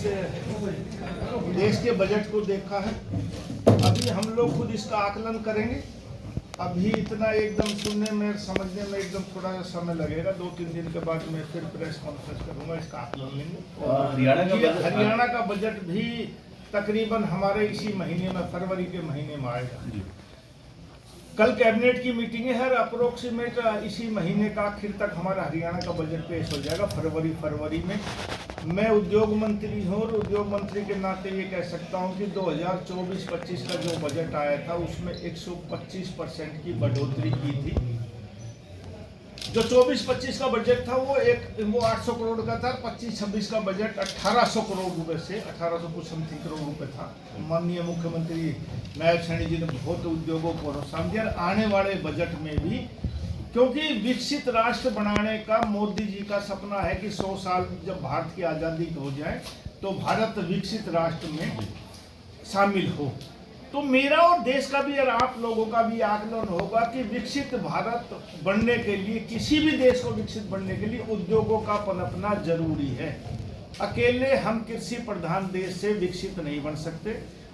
देश के बजट को देखा है। अभी हम लोग खुद इसका आकलन करेंगे। अभी इतना एकदम सुनने में समझने में एकदम थोड़ा सा समय लगेगा। 2-3 दिन के बाद मैं फिर प्रेस कॉन्फ्रेंस करूंगा, इसका आकलन लेंगे। और हरियाणा का बजट भी तकरीबन हमारे इसी महीने में, फरवरी के महीने में आएगा। कल कैबिनेट की मीटिंग है, अप्रोक्सीमेट इसी महीने का आखिर तक हमारा हरियाणा का बजट पेश हो जाएगा, फरवरी में। मैं उद्योग मंत्री हूँ और उद्योग मंत्री के नाते ये कह सकता हूँ कि 2024-25 का जो बजट आया था उसमें 125% की बढ़ोतरी की थी। जो 24-25 का बजट था वो 800 करोड़ का था। 25-26 का बजट 1800 करोड़ रुपए से 1800 कुछ समथिंग करोड़ रुपए था। माननीय मुख्यमंत्री नायब सैनी जी ने बहुत उद्योगों को प्रोत्साहन दिया। आने वाले बजट में भी, क्योंकि विकसित राष्ट्र बनाने का मोदी जी का सपना है कि 100 साल जब भारत की आज़ादी हो जाए तो भारत विकसित राष्ट्र में शामिल हो। तो मेरा और देश का भी और आप लोगों का भी आकलन होगा कि विकसित भारत बनने के लिए, किसी भी देश को विकसित बनने के लिए उद्योगों का पनपना जरूरी है। अकेले हम कृषि प्रधान देश से विकसित नहीं बन सकते,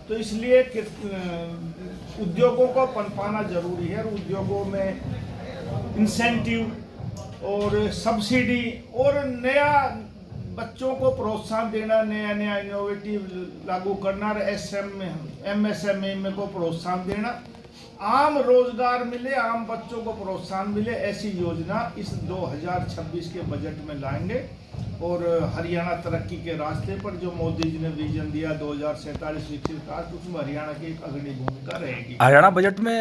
तो इसलिए उद्योगों को पनपाना जरूरी है। और उद्योगों में इंसेंटिव और सब्सिडी और नया बच्चों को प्रोत्साहन देना, नया इनोवेटिव लागू करना और MSME को प्रोत्साहन देना, आम रोजगार मिले, आम बच्चों को प्रोत्साहन मिले, ऐसी योजना इस 2026 के बजट में लाएंगे। और हरियाणा तरक्की के रास्ते पर जो मोदी जी ने विजन दिया 2047 विकसित राष्ट्र, उसमें हरियाणा की एक अग्रणी भूमिका रहेगी। हरियाणा बजट में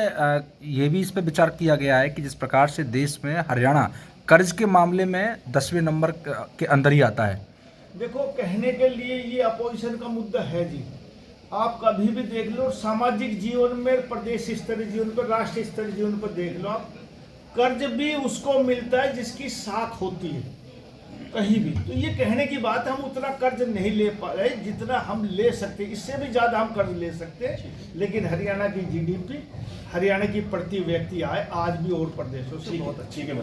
ये भी इस पर विचार किया गया है कि जिस प्रकार से देश में हरियाणा कर्ज के मामले में 10वें नंबर के अंदर ही आता है। देखो, कहने के लिए ये अपोजिशन का मुद्दा है जी। आप कभी भी देख लो, सामाजिक जीवन में, प्रदेश स्तरीय जीवन पर, राष्ट्रीय स्तरीय जीवन पर देख लो आप, कर्ज भी उसको मिलता है जिसकी साख होती है कहीं भी। तो ये कहने की बात है हम उतना कर्ज नहीं ले पा रहे जितना हम ले सकते, इससे भी ज्यादा हम कर्ज ले सकते हैं। लेकिन हरियाणा की GDP, हरियाणा की प्रति व्यक्ति आय आज भी और प्रदेशों से बहुत अच्छी है।